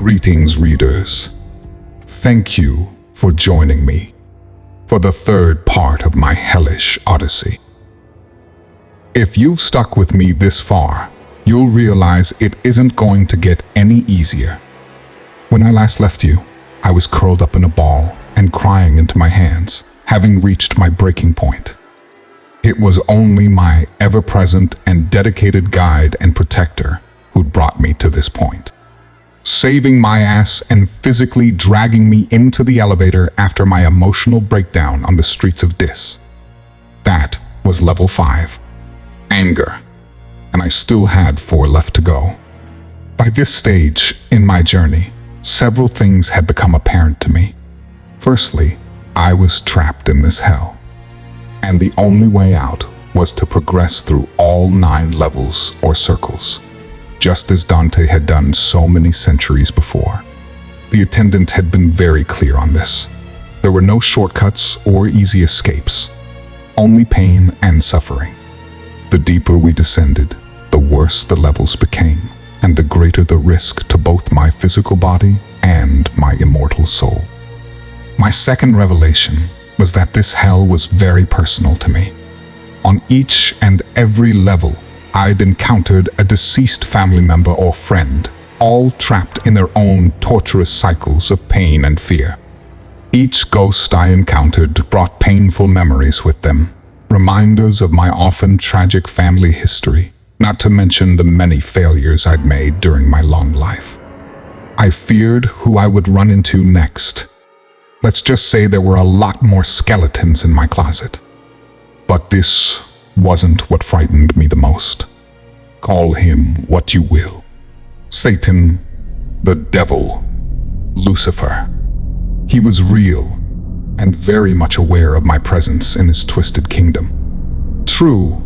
Greetings, readers. Thank you for joining me for the third part of my hellish odyssey. If you've stuck with me this far, you'll realize it isn't going to get any easier. When I last left you, I was curled up in a ball and crying into my hands, having reached my breaking point. It was only my ever-present and dedicated guide and protector who'd brought me to this point, saving my ass and physically dragging me into the elevator after my emotional breakdown on the streets of Dis. That was level 5, anger, and I still had 4 left to go. By this stage in my journey, several things had become apparent to me. Firstly, I was trapped in this hell, and the only way out was to progress through all 9 levels or circles, just as Dante had done so many centuries before. The attendant had been very clear on this. There were no shortcuts or easy escapes, only pain and suffering. The deeper we descended, the worse the levels became, and the greater the risk to both my physical body and my immortal soul. My second revelation was that this hell was very personal to me. On each and every level, I'd encountered a deceased family member or friend, all trapped in their own torturous cycles of pain and fear. Each ghost I encountered brought painful memories with them, reminders of my often tragic family history, not to mention the many failures I'd made during my long life. I feared who I would run into next. Let's just say there were a lot more skeletons in my closet. But this wasn't what frightened me the most. Call him what you will. Satan, the devil, Lucifer. He was real and very much aware of my presence in his twisted kingdom. True,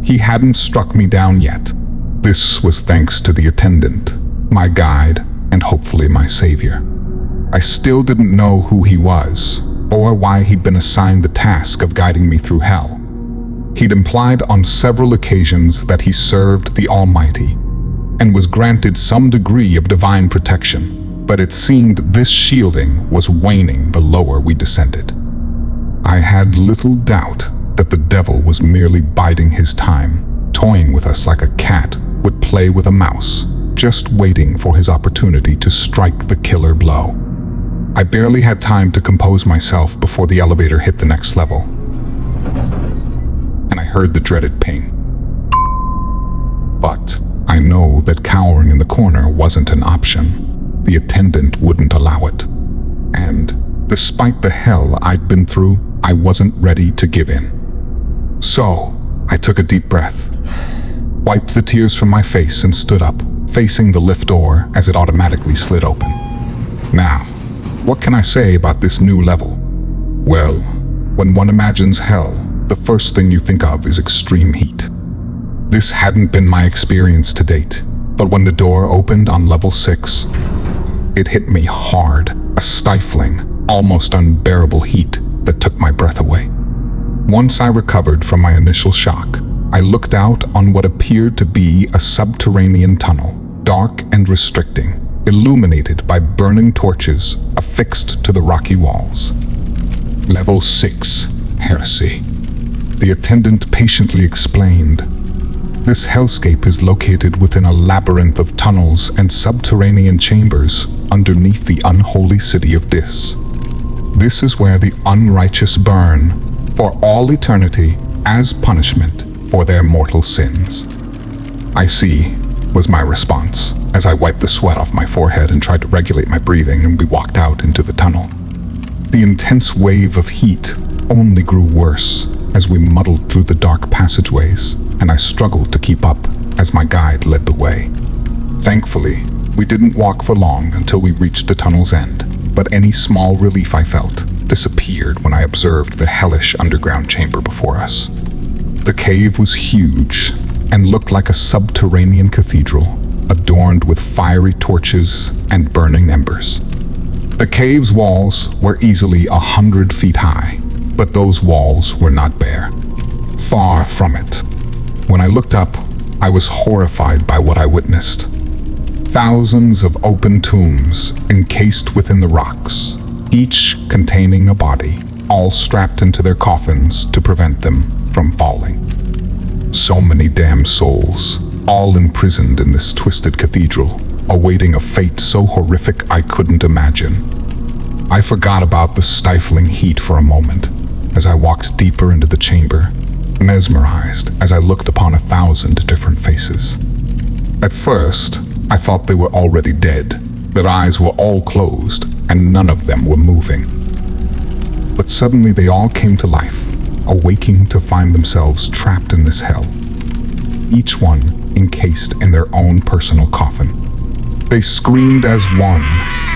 he hadn't struck me down yet. This was thanks to the attendant, my guide, and hopefully my savior. I still didn't know who he was, or why he'd been assigned the task of guiding me through hell. He'd implied on several occasions that he served the Almighty and was granted some degree of divine protection, but it seemed this shielding was waning the lower we descended. I had little doubt that the devil was merely biding his time, toying with us like a cat would play with a mouse, just waiting for his opportunity to strike the killer blow. I barely had time to compose myself before the elevator hit the next level, and I heard the dreaded ping. But I know that cowering in the corner wasn't an option. The attendant wouldn't allow it. And despite the hell I'd been through, I wasn't ready to give in. So I took a deep breath, wiped the tears from my face, and stood up, facing the lift door as it automatically slid open. Now, what can I say about this new level? Well, when one imagines hell, the first thing you think of is extreme heat. This hadn't been my experience to date, but when the door opened on level 6, it hit me hard, a stifling, almost unbearable heat that took my breath away. Once I recovered from my initial shock, I looked out on what appeared to be a subterranean tunnel, dark and restricting, illuminated by burning torches affixed to the rocky walls. Level 6, heresy. The attendant patiently explained. This hellscape is located within a labyrinth of tunnels and subterranean chambers underneath the unholy city of Dis. This is where the unrighteous burn for all eternity as punishment for their mortal sins. I see, was my response as I wiped the sweat off my forehead and tried to regulate my breathing, and we walked out into the tunnel. The intense wave of heat only grew worse as we muddled through the dark passageways, and I struggled to keep up as my guide led the way. Thankfully, we didn't walk for long until we reached the tunnel's end, but any small relief I felt disappeared when I observed the hellish underground chamber before us. The cave was huge and looked like a subterranean cathedral, adorned with fiery torches and burning embers. The cave's walls were easily 100 feet high, but those walls were not bare. Far from it. When I looked up, I was horrified by what I witnessed. Thousands of open tombs encased within the rocks, each containing a body, all strapped into their coffins to prevent them from falling. So many damned souls, all imprisoned in this twisted cathedral, awaiting a fate so horrific I couldn't imagine. I forgot about the stifling heat for a moment as I walked deeper into the chamber, mesmerized as I looked upon 1,000 different faces. At first, I thought they were already dead. Their eyes were all closed, and none of them were moving. But suddenly they all came to life, awaking to find themselves trapped in this hell, each one encased in their own personal coffin. They screamed as one,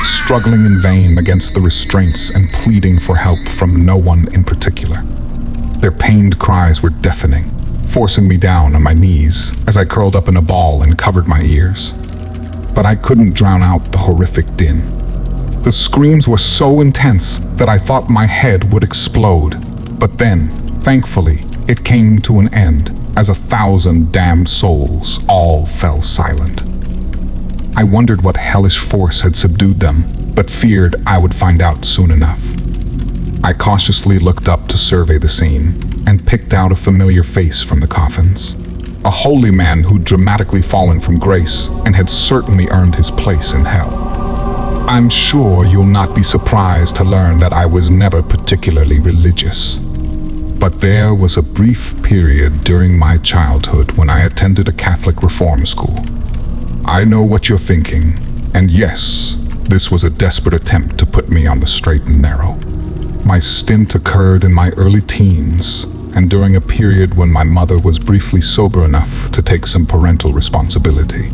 struggling in vain against the restraints and pleading for help from no one in particular. Their pained cries were deafening, forcing me down on my knees as I curled up in a ball and covered my ears. But I couldn't drown out the horrific din. The screams were so intense that I thought my head would explode. But then, thankfully, it came to an end as 1,000 damned souls all fell silent. I wondered what hellish force had subdued them, but feared I would find out soon enough. I cautiously looked up to survey the scene and picked out a familiar face from the coffins. A holy man who'd dramatically fallen from grace and had certainly earned his place in hell. I'm sure you'll not be surprised to learn that I was never particularly religious. But there was a brief period during my childhood when I attended a Catholic reform school. I know what you're thinking, and yes, this was a desperate attempt to put me on the straight and narrow. My stint occurred in my early teens, and during a period when my mother was briefly sober enough to take some parental responsibility.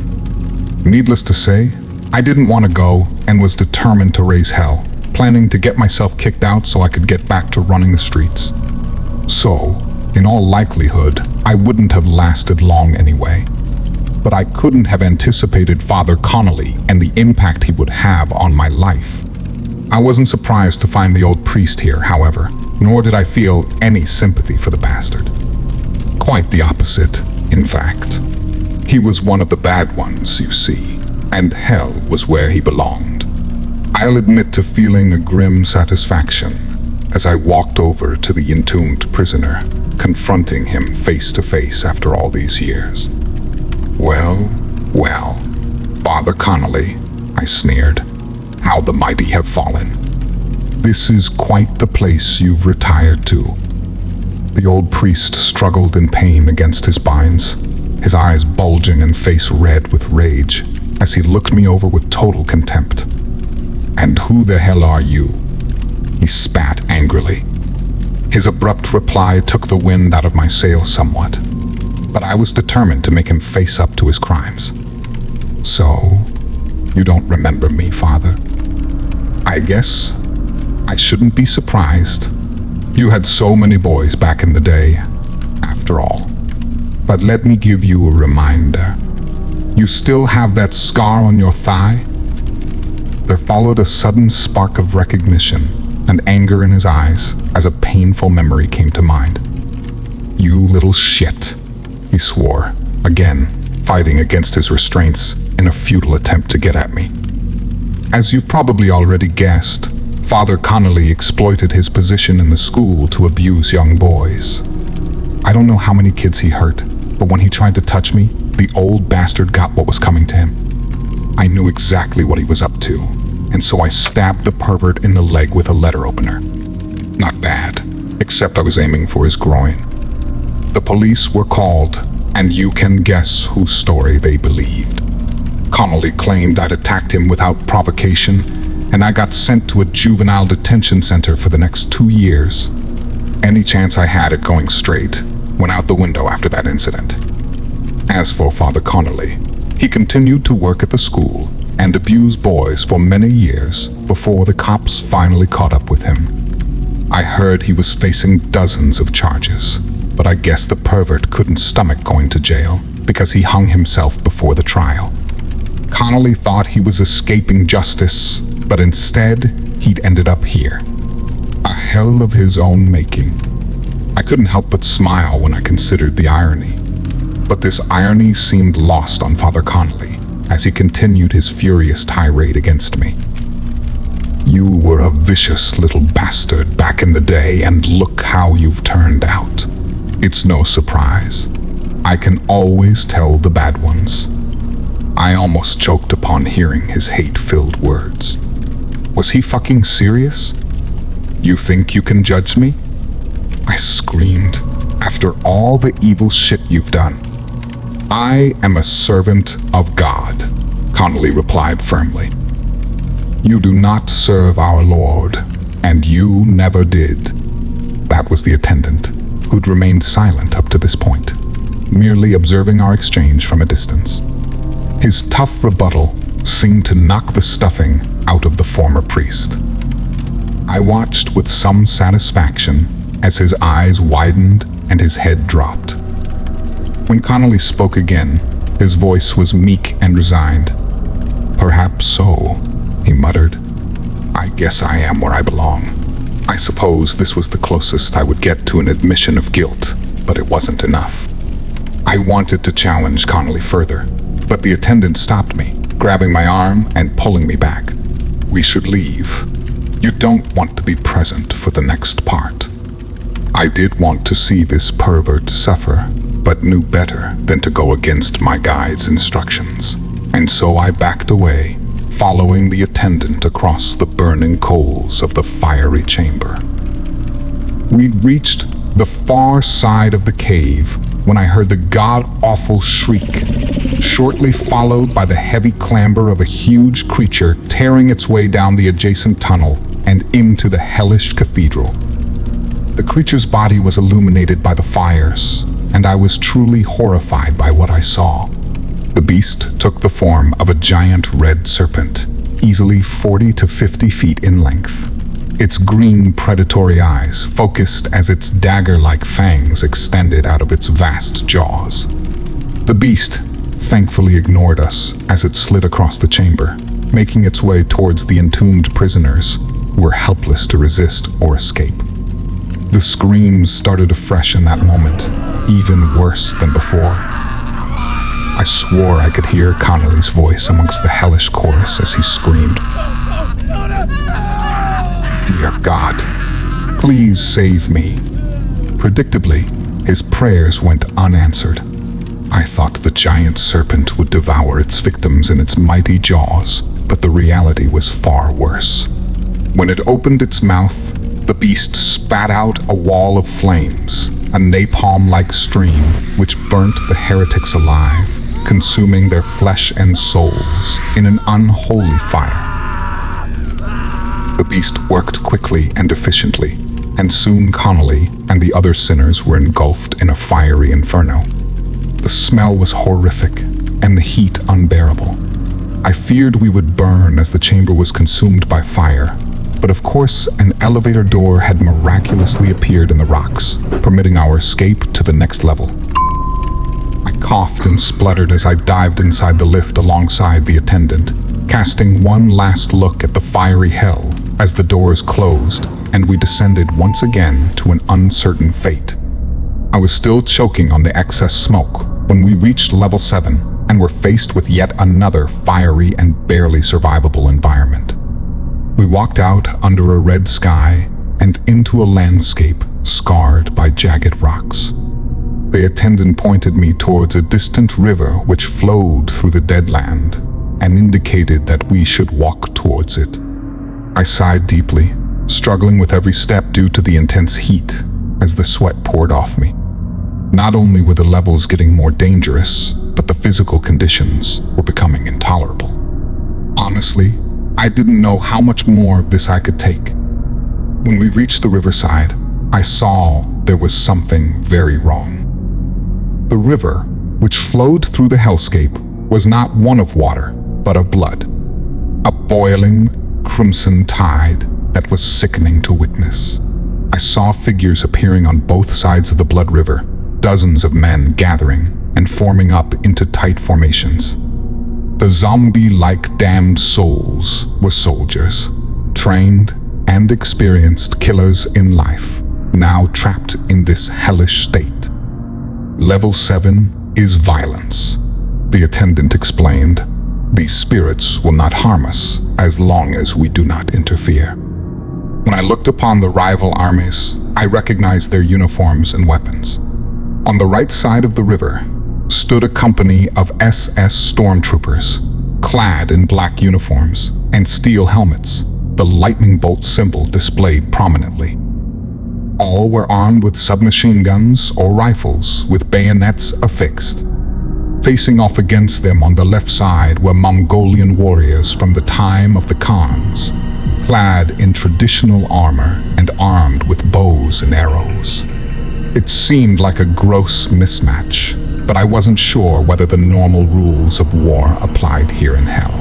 Needless to say, I didn't want to go and was determined to raise hell, planning to get myself kicked out so I could get back to running the streets. So, in all likelihood, I wouldn't have lasted long anyway. But I couldn't have anticipated Father Connolly and the impact he would have on my life. I wasn't surprised to find the old priest here, however, nor did I feel any sympathy for the bastard. Quite the opposite, in fact. He was one of the bad ones, you see, and hell was where he belonged. I'll admit to feeling a grim satisfaction as I walked over to the entombed prisoner, confronting him face to face after all these years. Well, well, Father Connolly, I sneered, how the mighty have fallen. This is quite the place you've retired to. The old priest struggled in pain against his binds, his eyes bulging and face red with rage, as he looked me over with total contempt. And who the hell are you? He spat angrily. His abrupt reply took the wind out of my sails somewhat, but I was determined to make him face up to his crimes. So, you don't remember me, Father? I guess I shouldn't be surprised. You had so many boys back in the day, after all. But let me give you a reminder. You still have that scar on your thigh? There followed a sudden spark of recognition and anger in his eyes as a painful memory came to mind. You little shit, he swore, again, fighting against his restraints in a futile attempt to get at me. As you've probably already guessed, Father Connolly exploited his position in the school to abuse young boys. I don't know how many kids he hurt, but when he tried to touch me, the old bastard got what was coming to him. I knew exactly what he was up to, and so I stabbed the pervert in the leg with a letter opener. Not bad, except I was aiming for his groin. The police were called, and you can guess whose story they believed. Connolly claimed I'd attacked him without provocation, and I got sent to a juvenile detention center for the next 2 years. Any chance I had at going straight went out the window after that incident. As for Father Connolly, he continued to work at the school and abuse boys for many years before the cops finally caught up with him. I heard he was facing dozens of charges, but I guess the pervert couldn't stomach going to jail because he hung himself before the trial. Connolly thought he was escaping justice, but instead, he'd ended up here. A hell of his own making. I couldn't help but smile when I considered the irony. But this irony seemed lost on Father Connolly, as he continued his furious tirade against me. You were a vicious little bastard back in the day, and look how you've turned out. It's no surprise. I can always tell the bad ones. I almost choked upon hearing his hate-filled words. Was he fucking serious? You think you can judge me? I screamed. After all the evil shit you've done. I am a servant of God, Connolly replied firmly. You do not serve our Lord, and you never did. That was the attendant, who'd remained silent up to this point, merely observing our exchange from a distance. His tough rebuttal seemed to knock the stuffing out of the former priest. I watched with some satisfaction as his eyes widened and his head dropped. When Connolly spoke again, his voice was meek and resigned. Perhaps so, he muttered. I guess I am where I belong. I suppose this was the closest I would get to an admission of guilt, but it wasn't enough. I wanted to challenge Connolly further, but the attendant stopped me, grabbing my arm and pulling me back. We should leave. You don't want to be present for the next part. I did want to see this pervert suffer, but knew better than to go against my guide's instructions. And so I backed away, following the attendant across the burning coals of the fiery chamber. We'd reached the far side of the cave when I heard the god-awful shriek, shortly followed by the heavy clamber of a huge creature tearing its way down the adjacent tunnel and into the hellish cathedral. The creature's body was illuminated by the fires, and I was truly horrified by what I saw. The beast took the form of a giant red serpent, easily 40 to 50 feet in length. Its green predatory eyes focused as its dagger-like fangs extended out of its vast jaws. The beast thankfully ignored us as it slid across the chamber, making its way towards the entombed prisoners who were helpless to resist or escape. The screams started afresh in that moment, even worse than before. I swore I could hear Connolly's voice amongst the hellish chorus as he screamed, Dear God, please save me. Predictably, his prayers went unanswered. I thought the giant serpent would devour its victims in its mighty jaws, but the reality was far worse. When it opened its mouth, the beast spat out a wall of flames, a napalm-like stream which burnt the heretics alive, consuming their flesh and souls in an unholy fire. The beast worked quickly and efficiently, and soon Connolly and the other sinners were engulfed in a fiery inferno. The smell was horrific, and the heat unbearable. I feared we would burn as the chamber was consumed by fire, but of course an elevator door had miraculously appeared in the rocks, permitting our escape to the next level. I coughed and spluttered as I dived inside the lift alongside the attendant, casting one last look at the fiery hell as the doors closed and we descended once again to an uncertain fate. I was still choking on the excess smoke when we reached level 7 and were faced with yet another fiery and barely survivable environment. We walked out under a red sky and into a landscape scarred by jagged rocks. The attendant pointed me towards a distant river which flowed through the dead land and indicated that we should walk towards it. I sighed deeply, struggling with every step due to the intense heat as the sweat poured off me. Not only were the levels getting more dangerous, but the physical conditions were becoming intolerable. Honestly, I didn't know how much more of this I could take. When we reached the riverside, I saw there was something very wrong. The river, which flowed through the hellscape, was not one of water, but of blood. A boiling, crimson tide that was sickening to witness. I saw figures appearing on both sides of the blood river, dozens of men gathering and forming up into tight formations. The zombie-like damned souls were soldiers, trained and experienced killers in life, now trapped in this hellish state. Level 7 is violence, the attendant explained, These spirits will not harm us as long as we do not interfere. When I looked upon the rival armies, I recognized their uniforms and weapons. On the right side of the river stood a company of SS stormtroopers, clad in black uniforms and steel helmets, the lightning bolt symbol displayed prominently. All were armed with submachine guns or rifles with bayonets affixed. Facing off against them on the left side were Mongolian warriors from the time of the Khans, clad in traditional armor and armed with bows and arrows. It seemed like a gross mismatch, but I wasn't sure whether the normal rules of war applied here in hell.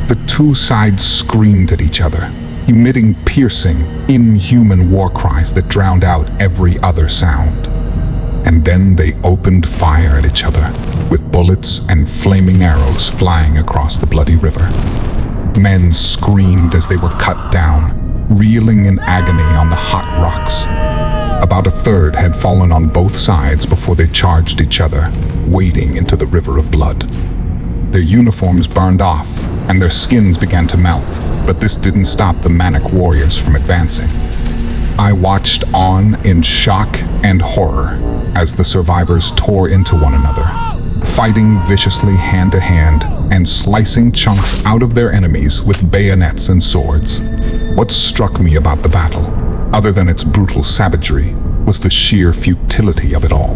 The two sides screamed at each other, emitting piercing, inhuman war cries that drowned out every other sound. And then they opened fire at each other, with bullets and flaming arrows flying across the bloody river. Men screamed as they were cut down, reeling in agony on the hot rocks. About a third had fallen on both sides before they charged each other, wading into the river of blood. Their uniforms burned off, and their skins began to melt, but this didn't stop the manic warriors from advancing. I watched on in shock and horror as the survivors tore into one another, fighting viciously hand to hand and slicing chunks out of their enemies with bayonets and swords. What struck me about the battle, other than its brutal savagery, was the sheer futility of it all.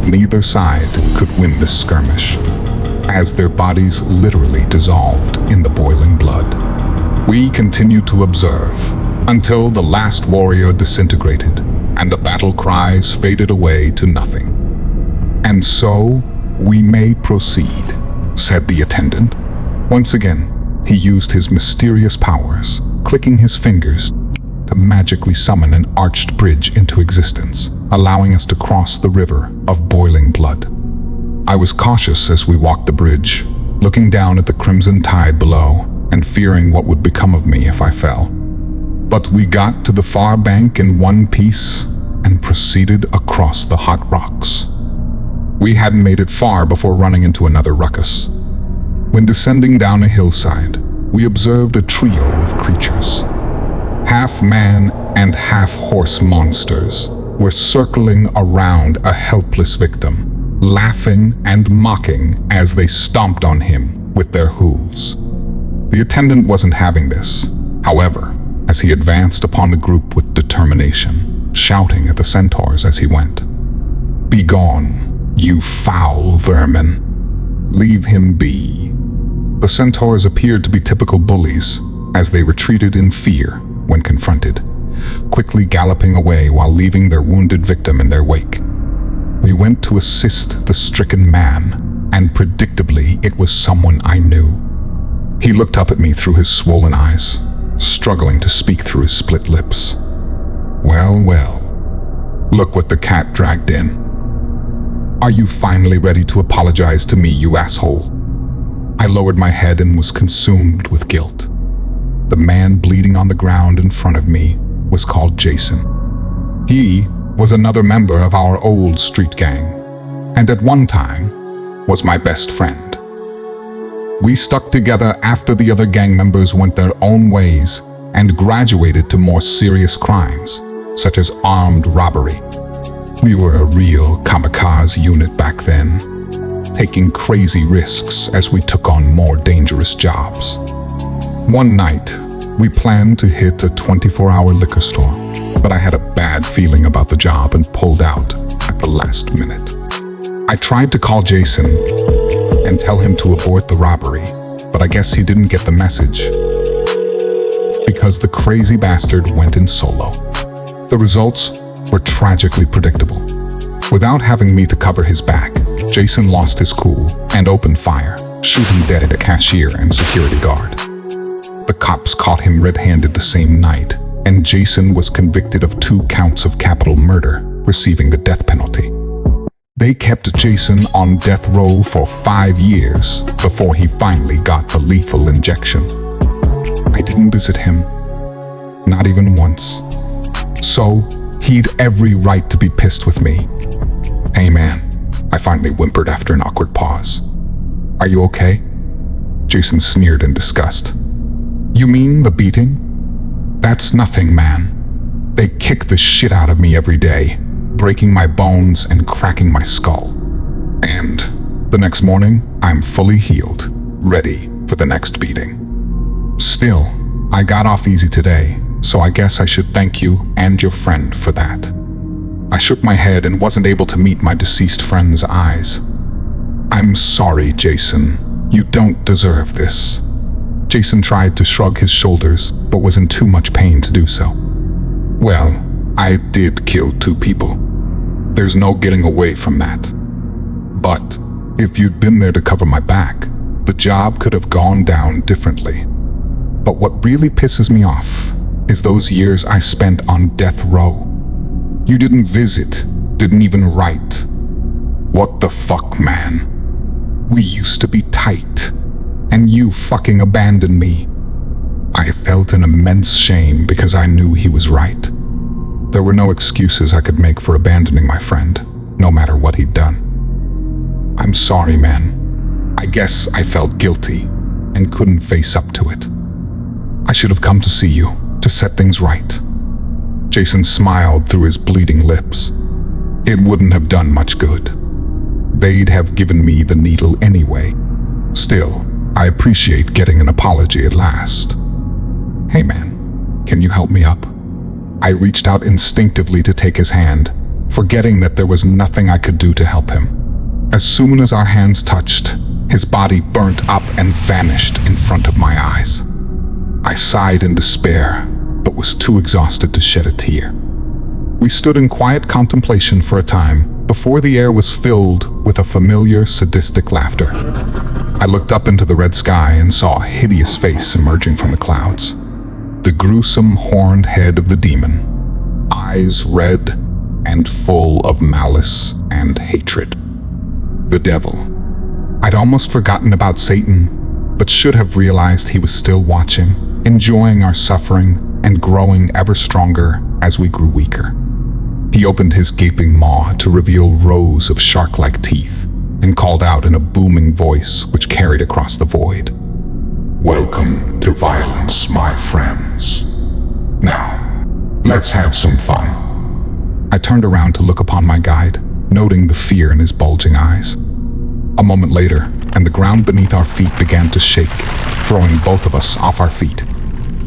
Neither side could win this skirmish, as their bodies literally dissolved in the boiling blood. We continued to observe until the last warrior disintegrated and the battle cries faded away to nothing. "And so we may proceed," said the attendant. Once again, he used his mysterious powers, clicking his fingers to magically summon an arched bridge into existence, allowing us to cross the river of boiling blood. I was cautious as we walked the bridge, looking down at the crimson tide below and fearing what would become of me if I fell. But we got to the far bank in one piece and proceeded across the hot rocks. We hadn't made it far before running into another ruckus. When descending down a hillside, we observed a trio of creatures. Half man and half horse monsters were circling around a helpless victim, laughing and mocking as they stomped on him with their hooves. The attendant wasn't having this, however, as he advanced upon the group with determination, shouting at the centaurs as he went. "Begone, you foul vermin! Leave him be." The centaurs appeared to be typical bullies, as they retreated in fear when confronted, quickly galloping away while leaving their wounded victim in their wake. We went to assist the stricken man, and predictably it was someone I knew. He looked up at me through his swollen eyes, struggling to speak through his split lips. "Well, well, look what the cat dragged in. Are you finally ready to apologize to me, you asshole?" I lowered my head and was consumed with guilt. The man bleeding on the ground in front of me was called Jason. He was another member of our old street gang, and at one time was my best friend. We stuck together after the other gang members went their own ways and graduated to more serious crimes, such as armed robbery. We were a real kamikaze unit back then, taking crazy risks as we took on more dangerous jobs. One night, we planned to hit a 24-hour liquor store, but I had a bad feeling about the job and pulled out at the last minute. I tried to call Jason and tell him to abort the robbery, but I guess he didn't get the message because the crazy bastard went in solo. The results were tragically predictable. Without having me to cover his back, Jason lost his cool and opened fire, shooting dead at a cashier and security guard. The cops caught him red-handed the same night, and Jason was convicted of 2 counts of capital murder, receiving the death penalty. They kept Jason on death row for 5 years before he finally got the lethal injection. I didn't visit him, not even once. So, he'd every right to be pissed with me. "Hey man," I finally whimpered after an awkward pause. "Are you okay?" Jason sneered in disgust. You mean the beating? That's nothing, man. They kick the shit out of me every day, breaking my bones and cracking my skull. And the next morning, I'm fully healed, ready for the next beating. Still, I got off easy today, so I guess I should thank you and your friend for that. I shook my head and wasn't able to meet my deceased friend's eyes. I'm sorry, Jason. You don't deserve this. Jason tried to shrug his shoulders, but was in too much pain to do so. Well, I did kill 2 people. There's no getting away from that. But if you'd been there to cover my back, the job could have gone down differently. But what really pisses me off is those years I spent on death row. You didn't visit, didn't even write. What the fuck, man? We used to be tight, and you fucking abandoned me. I felt an immense shame because I knew he was right. There were no excuses I could make for abandoning my friend, no matter what he'd done. I'm sorry, man. I guess I felt guilty and couldn't face up to it. I should have come to see you, to set things right. Jason smiled through his bleeding lips. It wouldn't have done much good. They'd have given me the needle anyway. Still, I appreciate getting an apology at last. Hey man, can you help me up? I reached out instinctively to take his hand, forgetting that there was nothing I could do to help him. As soon as our hands touched, his body burnt up and vanished in front of my eyes. I sighed in despair, but was too exhausted to shed a tear. We stood in quiet contemplation for a time before the air was filled with a familiar sadistic laughter. I looked up into the red sky and saw a hideous face emerging from the clouds. The gruesome horned head of the demon, eyes red and full of malice and hatred. The devil. I'd almost forgotten about Satan, but should have realized he was still watching, enjoying our suffering and growing ever stronger as we grew weaker. He opened his gaping maw to reveal rows of shark-like teeth and called out in a booming voice which carried across the void. Welcome to violence, my friends. Now, let's have some fun. I turned around to look upon my guide, noting the fear in his bulging eyes. A moment later, and the ground beneath our feet began to shake, throwing both of us off our feet.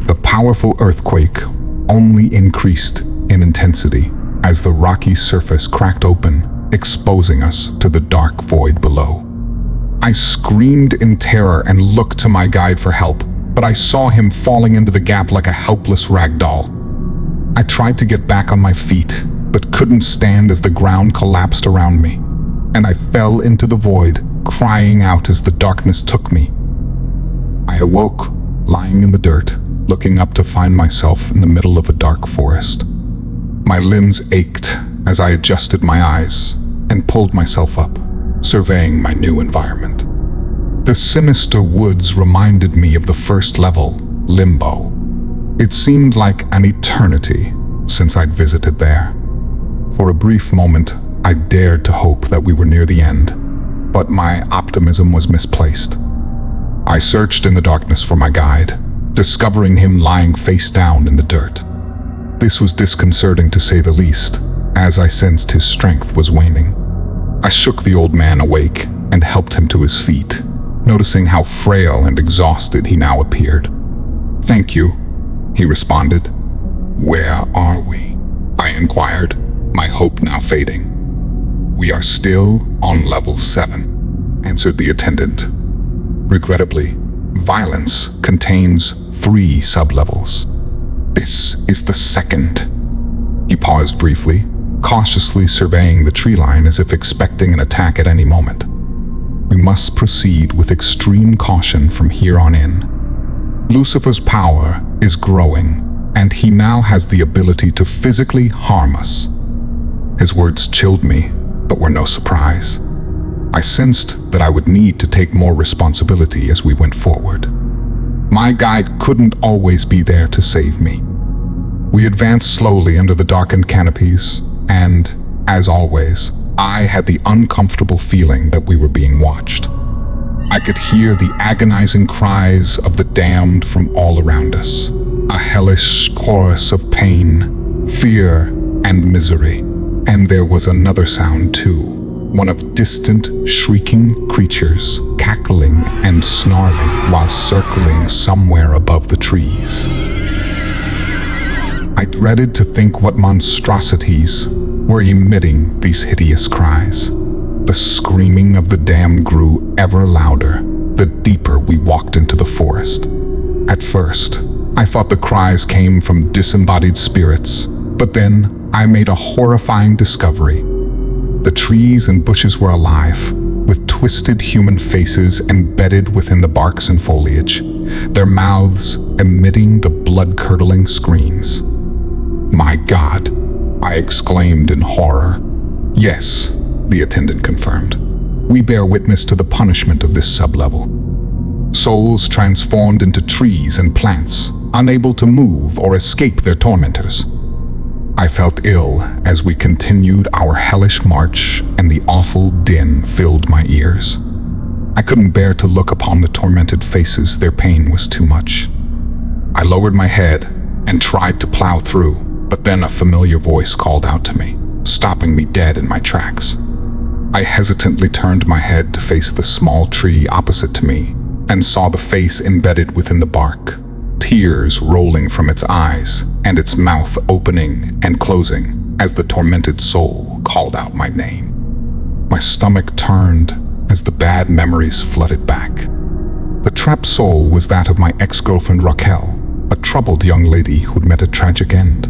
The powerful earthquake only increased in intensity as the rocky surface cracked open, exposing us to the dark void below. I screamed in terror and looked to my guide for help, but I saw him falling into the gap like a helpless rag doll. I tried to get back on my feet, but couldn't stand as the ground collapsed around me, and I fell into the void, crying out as the darkness took me. I awoke, lying in the dirt, looking up to find myself in the middle of a dark forest. My limbs ached as I adjusted my eyes and pulled myself up, surveying my new environment. The sinister woods reminded me of the first level, Limbo. It seemed like an eternity since I'd visited there. For a brief moment, I dared to hope that we were near the end, but my optimism was misplaced. I searched in the darkness for my guide, discovering him lying face down in the dirt. This was disconcerting to say the least, as I sensed his strength was waning. I shook the old man awake and helped him to his feet, noticing how frail and exhausted he now appeared. "Thank you," he responded. "Where are we?" I inquired, my hope now fading. "We are still on level 7, answered the attendant. "Regrettably, violence contains 3 sublevels. This is the 2nd. He paused briefly, cautiously surveying the tree line as if expecting an attack at any moment. "We must proceed with extreme caution from here on in. Lucifer's power is growing, and he now has the ability to physically harm us." His words chilled me, but were no surprise. I sensed that I would need to take more responsibility as we went forward. My guide couldn't always be there to save me. We advanced slowly under the darkened canopies, and, as always, I had the uncomfortable feeling that we were being watched. I could hear the agonizing cries of the damned from all around us, a hellish chorus of pain, fear, and misery. And there was another sound too, one of distant, shrieking creatures, cackling and snarling while circling somewhere above the trees. I dreaded to think what monstrosities were emitting these hideous cries. The screaming of the damned grew ever louder the deeper we walked into the forest. At first, I thought the cries came from disembodied spirits, but then I made a horrifying discovery. The trees and bushes were alive, with twisted human faces embedded within the barks and foliage, their mouths emitting the blood-curdling screams. "My God!" I exclaimed in horror. "Yes," the attendant confirmed. "We bear witness to the punishment of this sublevel. Souls transformed into trees and plants, unable to move or escape their tormentors." I felt ill as we continued our hellish march, and the awful din filled my ears. I couldn't bear to look upon the tormented faces, their pain was too much. I lowered my head and tried to plow through, but then a familiar voice called out to me, stopping me dead in my tracks. I hesitantly turned my head to face the small tree opposite to me and saw the face embedded within the bark, tears rolling from its eyes and its mouth opening and closing as the tormented soul called out my name. My stomach turned as the bad memories flooded back. The trapped soul was that of my ex-girlfriend Raquel, a troubled young lady who'd met a tragic end.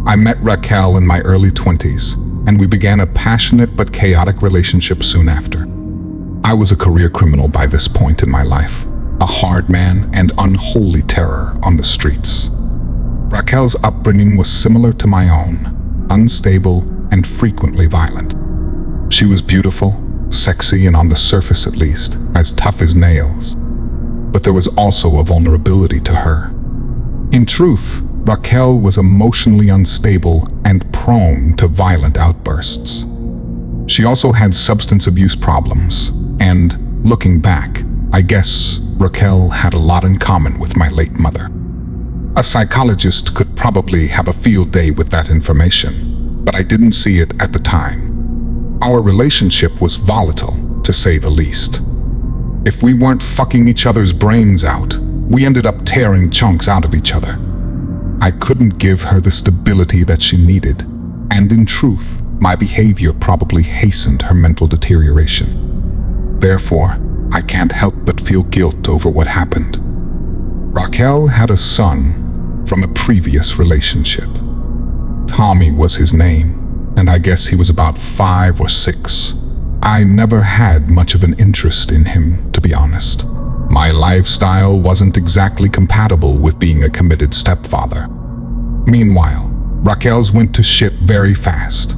I met Raquel in my early 20s, and we began a passionate but chaotic relationship soon after. I was a career criminal by this point in my life, a hard man and unholy terror on the streets. Raquel's upbringing was similar to my own, unstable and frequently violent. She was beautiful, sexy, and on the surface at least, as tough as nails. But there was also a vulnerability to her. In truth, Raquel was emotionally unstable and prone to violent outbursts. She also had substance abuse problems, and, looking back, I guess Raquel had a lot in common with my late mother. A psychologist could probably have a field day with that information, but I didn't see it at the time. Our relationship was volatile, to say the least. If we weren't fucking each other's brains out, we ended up tearing chunks out of each other. I couldn't give her the stability that she needed, and in truth, my behavior probably hastened her mental deterioration. Therefore, I can't help but feel guilt over what happened. Raquel had a son from a previous relationship. Tommy was his name, and I guess he was about 5 or 6. I never had much of an interest in him, to be honest. My lifestyle wasn't exactly compatible with being a committed stepfather. Meanwhile, Raquel's went to shit very fast.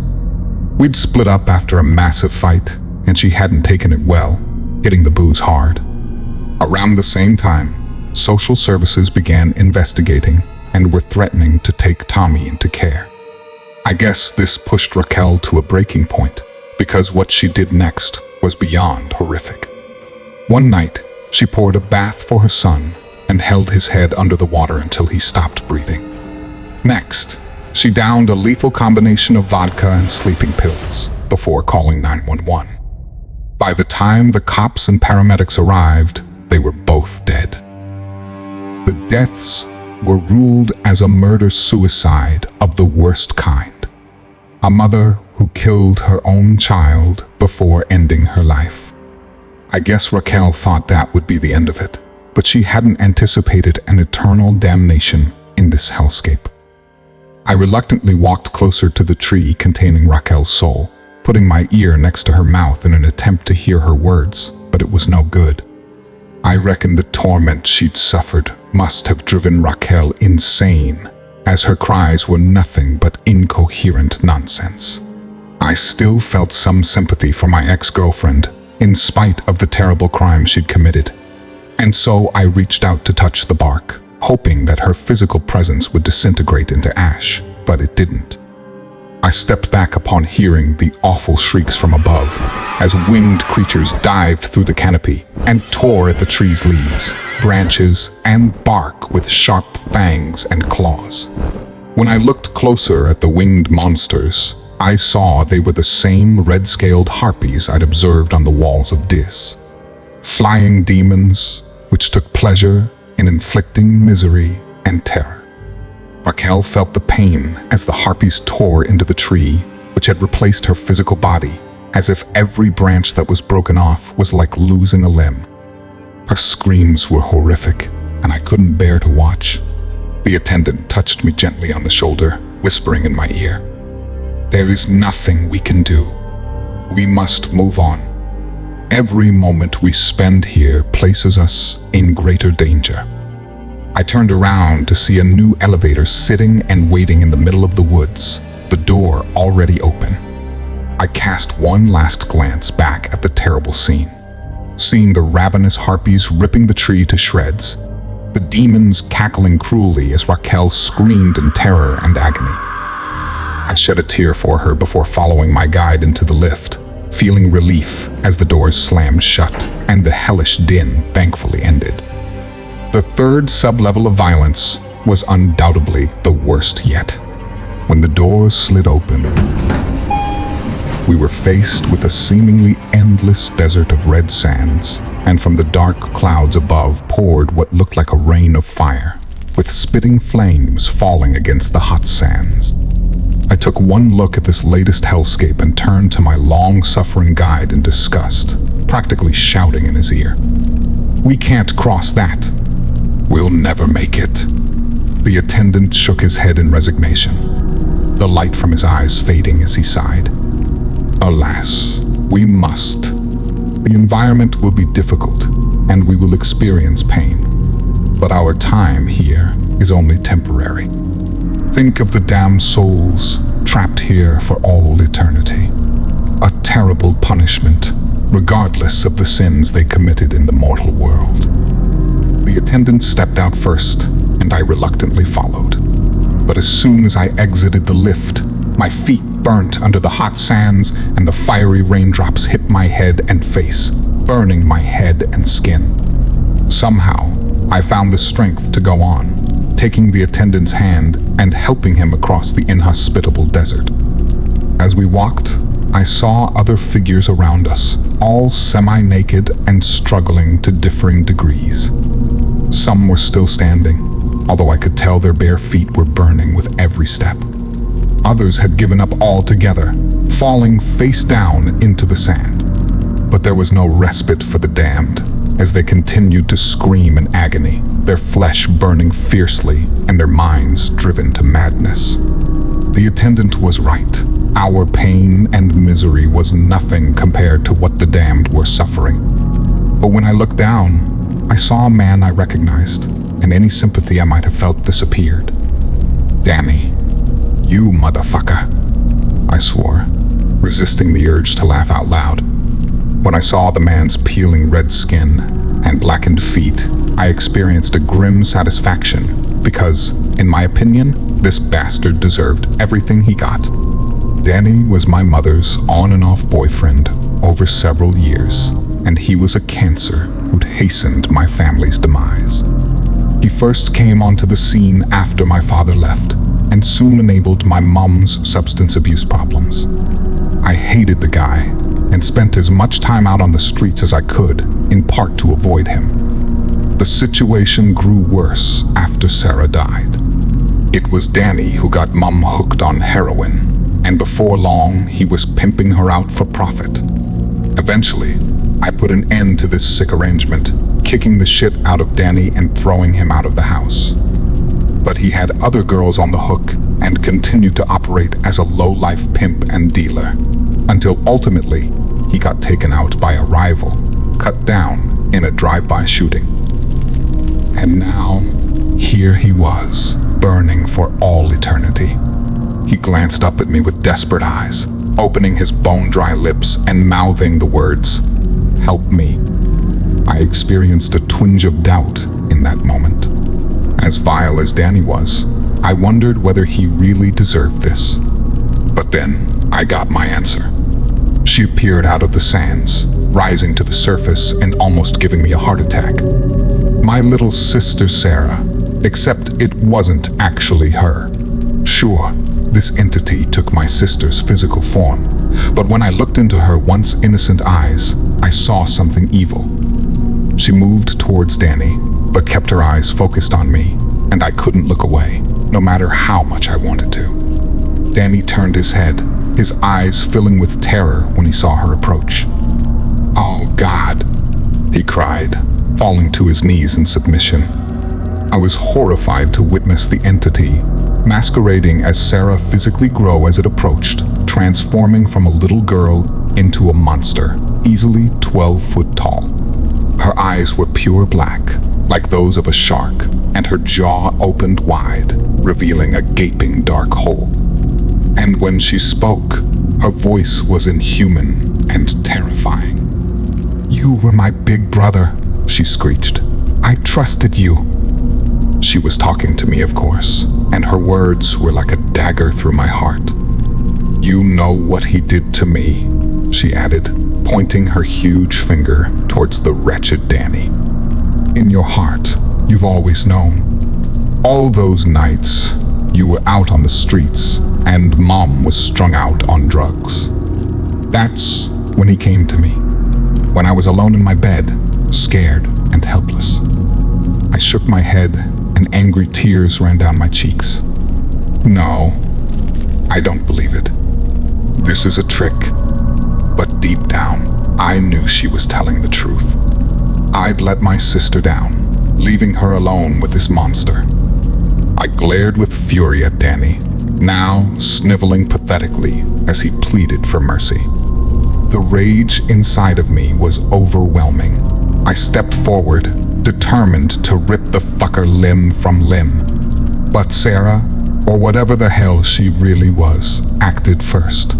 We'd split up after a massive fight, and she hadn't taken it well, hitting the booze hard. Around the same time, social services began investigating and were threatening to take Tommy into care. I guess this pushed Raquel to a breaking point, because what she did next was beyond horrific. One night, she poured a bath for her son and held his head under the water until he stopped breathing. Next, she downed a lethal combination of vodka and sleeping pills before calling 911. By the time the cops and paramedics arrived, they were both dead. The deaths were ruled as a murder-suicide of the worst kind. A mother who killed her own child before ending her life. I guess Raquel thought that would be the end of it, but she hadn't anticipated an eternal damnation in this hellscape. I reluctantly walked closer to the tree containing Raquel's soul, putting my ear next to her mouth in an attempt to hear her words, but it was no good. I reckon the torment she'd suffered must have driven Raquel insane, as her cries were nothing but incoherent nonsense. I still felt some sympathy for my ex-girlfriend, in spite of the terrible crime she'd committed, and so I reached out to touch the bark, hoping that her physical presence would disintegrate into ash, but it didn't. I stepped back upon hearing the awful shrieks from above, as winged creatures dived through the canopy and tore at the tree's leaves, branches, and bark with sharp fangs and claws. When I looked closer at the winged monsters, I saw they were the same red-scaled harpies I'd observed on the walls of Dis. Flying demons, which took pleasure in inflicting misery and terror. Raquel felt the pain as the harpies tore into the tree, which had replaced her physical body, as if every branch that was broken off was like losing a limb. Her screams were horrific, and I couldn't bear to watch. The attendant touched me gently on the shoulder, whispering in my ear, "There is nothing we can do. We must move on. Every moment we spend here places us in greater danger." I turned around to see a new elevator sitting and waiting in the middle of the woods, the door already open. I cast one last glance back at the terrible scene, seeing the ravenous harpies ripping the tree to shreds, the demons cackling cruelly as Raquel screamed in terror and agony. I shed a tear for her before following my guide into the lift, feeling relief as the doors slammed shut and the hellish din thankfully ended. The third sublevel of violence was undoubtedly the worst yet. When the doors slid open, we were faced with a seemingly endless desert of red sands, and from the dark clouds above poured what looked like a rain of fire, with spitting flames falling against the hot sands. I took one look at this latest hellscape and turned to my long-suffering guide in disgust, practically shouting in his ear, "We can't cross that. We'll never make it." The attendant shook his head in resignation, the light from his eyes fading as he sighed. "Alas, we must. The environment will be difficult, and we will experience pain. But our time here is only temporary. Think of the damned souls trapped here for all eternity. A terrible punishment, regardless of the sins they committed in the mortal world." The attendant stepped out first, and I reluctantly followed. But as soon as I exited the lift, my feet burnt under the hot sands and the fiery raindrops hit my head and face, burning my head and skin. Somehow, I found the strength to go on, taking the attendant's hand and helping him across the inhospitable desert. As we walked, I saw other figures around us, all semi-naked and struggling to differing degrees. Some were still standing, although I could tell their bare feet were burning with every step. Others had given up altogether, falling face down into the sand. But there was no respite for the damned, as they continued to scream in agony, their flesh burning fiercely and their minds driven to madness. The attendant was right. Our pain and misery was nothing compared to what the damned were suffering. But when I looked down, I saw a man I recognized, and any sympathy I might have felt disappeared. "Danny, you motherfucker," I swore, resisting the urge to laugh out loud. When I saw the man's peeling red skin and blackened feet, I experienced a grim satisfaction because, in my opinion, this bastard deserved everything he got. Danny was my mother's on and off boyfriend over several years, and he was a cancer who'd hastened my family's demise. He first came onto the scene after my father left, and soon enabled my mom's substance abuse problems. I hated the guy, and spent as much time out on the streets as I could, in part to avoid him. The situation grew worse after Sarah died. It was Danny who got Mom hooked on heroin, and before long, he was pimping her out for profit. Eventually, I put an end to this sick arrangement, kicking the shit out of Danny and throwing him out of the house. But he had other girls on the hook and continued to operate as a low-life pimp and dealer, until ultimately, he got taken out by a rival, cut down in a drive-by shooting. And now, here he was, burning for all eternity. He glanced up at me with desperate eyes, opening his bone-dry lips and mouthing the words, "Help me." I experienced a twinge of doubt in that moment. As vile as Danny was, I wondered whether he really deserved this. But then I got my answer. She appeared out of the sands, rising to the surface and almost giving me a heart attack. My little sister Sarah, except it wasn't actually her. Sure, this entity took my sister's physical form, but when I looked into her once innocent eyes, I saw something evil. She moved towards Danny, but kept her eyes focused on me, and I couldn't look away, no matter how much I wanted to. Danny turned his head, his eyes filling with terror when he saw her approach. "Oh, God," he cried, falling to his knees in submission. I was horrified to witness the entity, masquerading as Sarah physically grow as it approached, transforming from a little girl into a monster, easily 12 foot tall. Her eyes were pure black, like those of a shark, and her jaw opened wide, revealing a gaping dark hole. And when she spoke, her voice was inhuman and terrifying. "You were my big brother," she screeched. "I trusted you." She was talking to me, of course, and her words were like a dagger through my heart. "You know what he did to me," she added, pointing her huge finger towards the wretched Danny. "In your heart, you've always known. All those nights, you were out on the streets, and Mom was strung out on drugs. That's when he came to me, when I was alone in my bed, scared and helpless." I shook my head, and angry tears ran down my cheeks. "No, I don't believe it. This is a trick." But deep down, I knew she was telling the truth. I'd let my sister down, leaving her alone with this monster. I glared with fury at Danny, now sniveling pathetically as he pleaded for mercy. The rage inside of me was overwhelming. I stepped forward, determined to rip the fucker limb from limb. But Sarah, or whatever the hell she really was, acted first.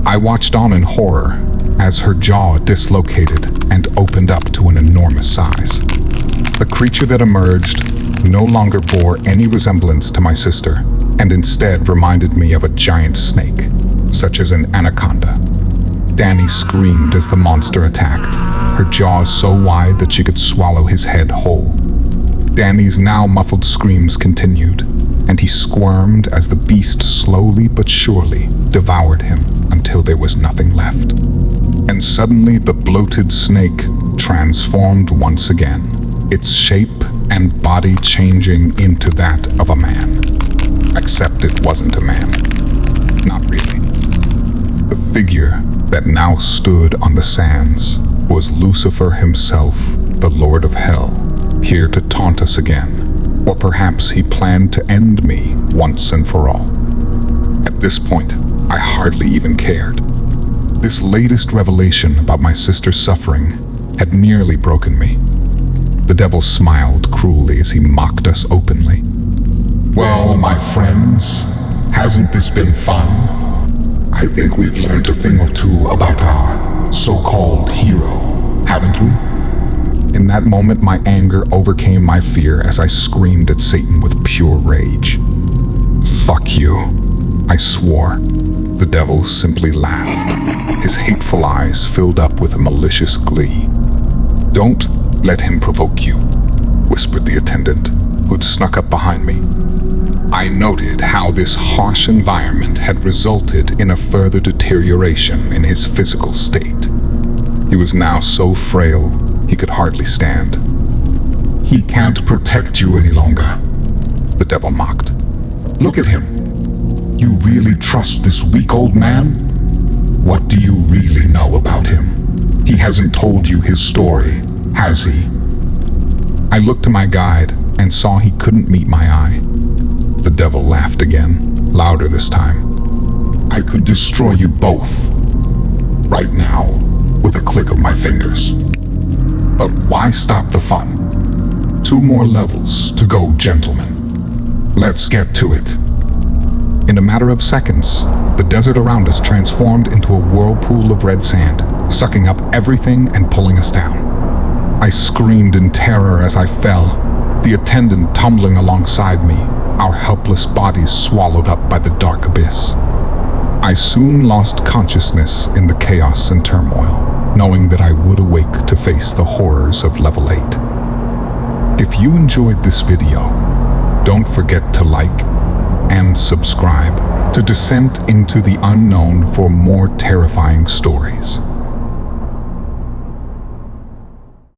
I watched on in horror as her jaw dislocated and opened up to an enormous size. The creature that emerged no longer bore any resemblance to my sister, and instead reminded me of a giant snake, such as an anaconda. Danny screamed as the monster attacked, her jaws so wide that she could swallow his head whole. Danny's now muffled screams continued, and he squirmed as the beast slowly but surely devoured him until there was nothing left. And suddenly the bloated snake transformed once again, its shape and body changing into that of a man. Except it wasn't a man. Not really. The figure that now stood on the sands was Lucifer himself, the Lord of Hell, here to taunt us again. Or perhaps he planned to end me once and for all. At this point, I hardly even cared. This latest revelation about my sister's suffering had nearly broken me. The devil smiled cruelly as he mocked us openly. "Well, my friends, hasn't this been fun? I think we've learned a thing or two about our so-called hero, haven't we?" In that moment, my anger overcame my fear as I screamed at Satan with pure rage. "Fuck you," I swore. The devil simply laughed. His hateful eyes filled up with a malicious glee. "Don't let him provoke you," whispered the attendant, who'd snuck up behind me. I noted how this harsh environment had resulted in a further deterioration in his physical state. He was now so frail, he could hardly stand. "He can't protect you any longer," the devil mocked. "Look at him. You really trust this weak old man? What do you really know about him? He hasn't told you his story, has he?" I looked to my guide and saw he couldn't meet my eye. The devil laughed again, louder this time. "I could destroy you both, right now, with a click of my fingers. But why stop the fun? 2 more levels to go, gentlemen. Let's get to it." In a matter of seconds, the desert around us transformed into a whirlpool of red sand, sucking up everything and pulling us down. I screamed in terror as I fell, the attendant tumbling alongside me, our helpless bodies swallowed up by the dark abyss. I soon lost consciousness in the chaos and turmoil, knowing that I would awake to face the horrors of level 8. If you enjoyed this video, don't forget to like and subscribe to descend into the unknown for more terrifying stories.